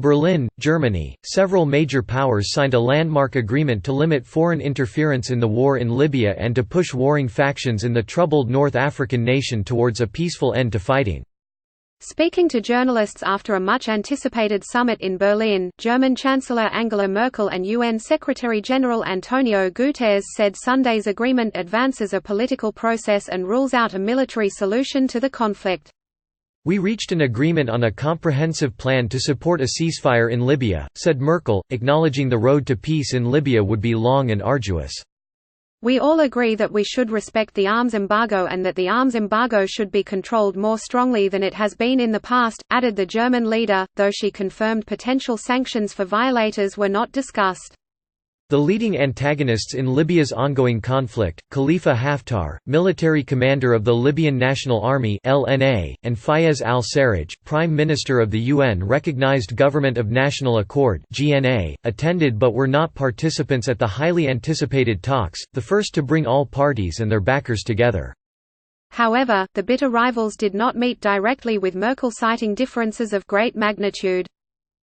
Berlin, Germany. Several major powers signed a landmark agreement to limit foreign interference in the war in Libya and to push warring factions in the troubled North African nation towards a peaceful end to fighting. Speaking to journalists after a much-anticipated summit in Berlin, German Chancellor Angela Merkel and UN Secretary-General Antonio Guterres said Sunday's agreement advances a political process and rules out a military solution to the conflict. "We reached an agreement on a comprehensive plan to support a ceasefire in Libya," said Merkel, acknowledging the road to peace in Libya would be long and arduous. "We all agree that we should respect the arms embargo and that the arms embargo should be controlled more strongly than it has been in the past," added the German leader, though she confirmed potential sanctions for violators were not discussed. The leading antagonists in Libya's ongoing conflict, Khalifa Haftar, military commander of the Libyan National Army (LNA), and Fayez al-Sarraj, Prime Minister of the UN-recognized Government of National Accord (GNA), attended but were not participants at the highly anticipated talks, the first to bring all parties and their backers together. However, the bitter rivals did not meet directly, with Merkel citing differences of great magnitude.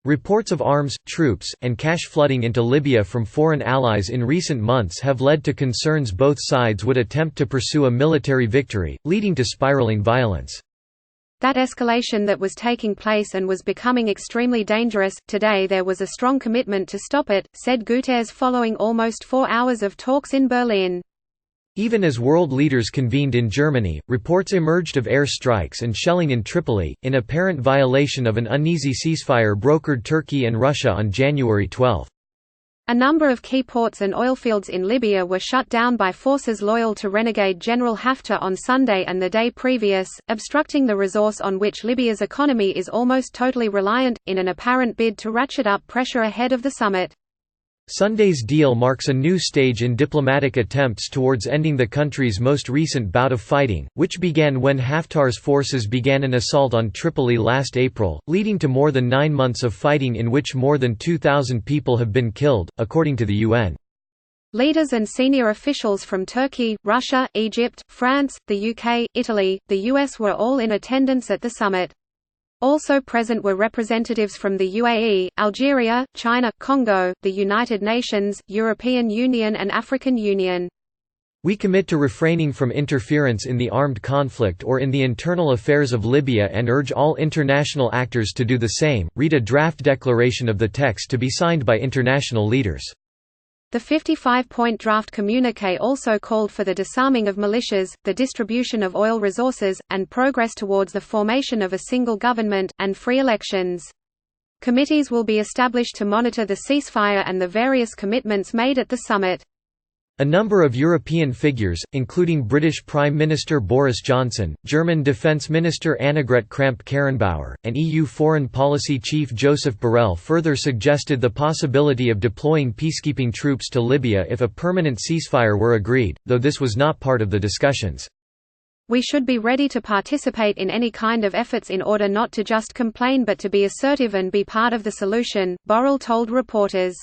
Reports of arms, troops, and cash flooding into Libya from foreign allies in recent months have led to concerns both sides would attempt to pursue a military victory, leading to spiraling violence. That escalation that was taking place and was becoming extremely dangerous. Today there was a strong commitment to stop it, said Guterres following almost 4 hours of talks in Berlin. Even as world leaders convened in Germany, reports emerged of air strikes and shelling in Tripoli, in apparent violation of an uneasy ceasefire brokered Turkey and Russia on January 12. A number of key ports and oilfields in Libya were shut down by forces loyal to renegade General Haftar on Sunday and the day previous, obstructing the resource on which Libya's economy is almost totally reliant, in an apparent bid to ratchet up pressure ahead of the summit. Sunday's deal marks a new stage in diplomatic attempts towards ending the country's most recent bout of fighting, which began when Haftar's forces began an assault on Tripoli last April, leading to more than 9 months of fighting in which more than 2,000 people have been killed, according to the UN. Leaders and senior officials from Turkey, Russia, Egypt, France, the UK, Italy, the US were all in attendance at the summit. Also present were representatives from the UAE, Algeria, China, Congo, the United Nations, European Union and African Union. "We commit to refraining from interference in the armed conflict or in the internal affairs of Libya and urge all international actors to do the same," read a draft declaration of the text to be signed by international leaders. The 55-point draft communiqué also called for the disarming of militias, the distribution of oil resources, and progress towards the formation of a single government, and free elections. Committees will be established to monitor the ceasefire and the various commitments made at the summit. A number of European figures, including British Prime Minister Boris Johnson, German Defence Minister Annegret Kramp-Karrenbauer, and EU Foreign Policy Chief Joseph Borrell further suggested the possibility of deploying peacekeeping troops to Libya if a permanent ceasefire were agreed, though this was not part of the discussions. "We should be ready to participate in any kind of efforts in order not to just complain but to be assertive and be part of the solution," Borrell told reporters.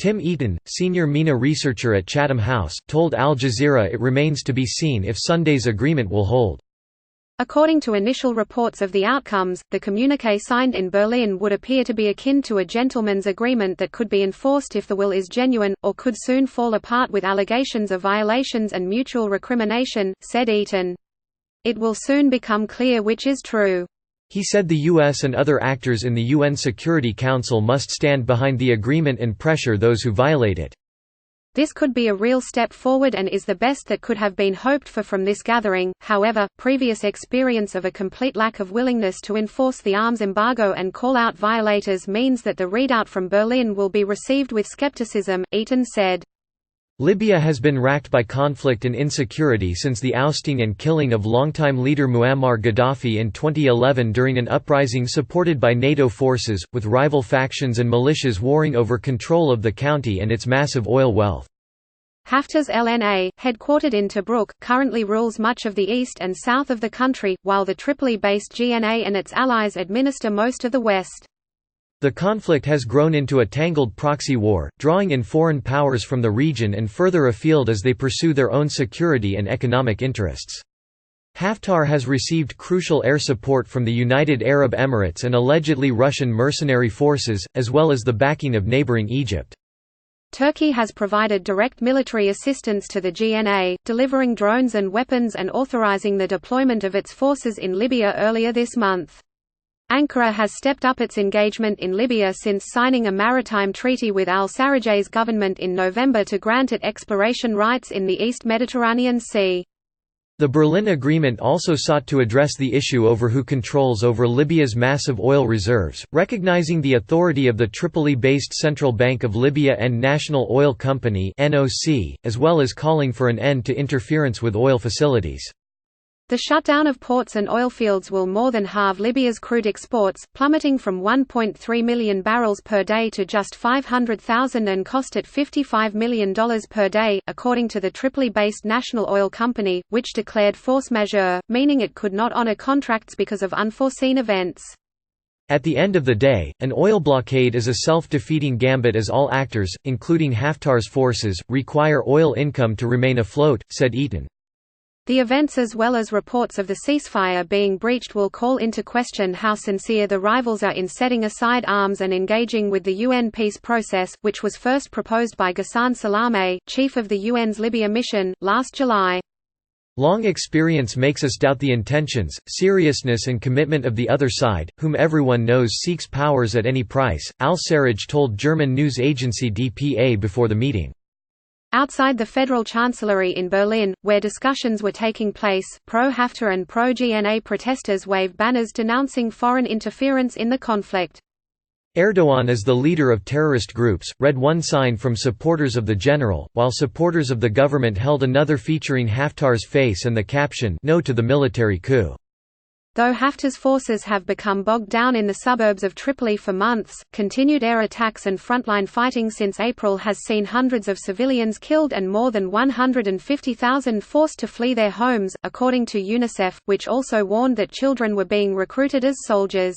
Tim Eaton, senior MENA researcher at Chatham House, told Al Jazeera it remains to be seen if Sunday's agreement will hold. According to initial reports of the outcomes, the communiqué signed in Berlin would appear to be akin to a gentleman's agreement that could be enforced if the will is genuine, or could soon fall apart with allegations of violations and mutual recrimination, said Eaton. "It will soon become clear which is true." He said the US and other actors in the UN Security Council must stand behind the agreement and pressure those who violate it. "This could be a real step forward and is the best that could have been hoped for from this gathering." However, previous experience of a complete lack of willingness to enforce the arms embargo and call out violators means that the readout from Berlin will be received with skepticism, Eaton said. Libya has been racked by conflict and insecurity since the ousting and killing of longtime leader Muammar Gaddafi in 2011 during an uprising supported by NATO forces, with rival factions and militias warring over control of the county and its massive oil wealth. Haftar's LNA, headquartered in Tobruk, currently rules much of the east and south of the country, while the Tripoli-based GNA and its allies administer most of the west. The conflict has grown into a tangled proxy war, drawing in foreign powers from the region and further afield as they pursue their own security and economic interests. Haftar has received crucial air support from the United Arab Emirates and allegedly Russian mercenary forces, as well as the backing of neighboring Egypt. Turkey has provided direct military assistance to the GNA, delivering drones and weapons and authorizing the deployment of its forces in Libya earlier this month. Ankara has stepped up its engagement in Libya since signing a maritime treaty with al-Sarraj's government in November to grant it exploration rights in the East Mediterranean Sea. The Berlin Agreement also sought to address the issue over who controls over Libya's massive oil reserves, recognizing the authority of the Tripoli-based Central Bank of Libya and National Oil Company (NOC), as well as calling for an end to interference with oil facilities. The shutdown of ports and oilfields will more than halve Libya's crude exports, plummeting from 1.3 million barrels per day to just 500,000 and cost it $55 million per day, according to the Tripoli-based National Oil Company, which declared force majeure, meaning it could not honor contracts because of unforeseen events. At the end of the day, an oil blockade is a self-defeating gambit as all actors, including Haftar's forces, require oil income to remain afloat, said Eaton. The events as well as reports of the ceasefire being breached will call into question how sincere the rivals are in setting aside arms and engaging with the UN peace process, which was first proposed by Ghassan Salameh, chief of the UN's Libya mission, last July. Long experience makes us doubt the intentions, seriousness and commitment of the other side, whom everyone knows seeks powers at any price, al-Sarraj told German news agency dpa before the meeting. Outside the Federal Chancellery in Berlin, where discussions were taking place, pro-Haftar and pro-GNA protesters waved banners denouncing foreign interference in the conflict. Erdogan, as the leader of terrorist groups, read one sign from supporters of the general, while supporters of the government held another featuring Haftar's face and the caption, "No to the military coup." Though Haftar's forces have become bogged down in the suburbs of Tripoli for months, continued air attacks and frontline fighting since April has seen hundreds of civilians killed and more than 150,000 forced to flee their homes, according to UNICEF, which also warned that children were being recruited as soldiers.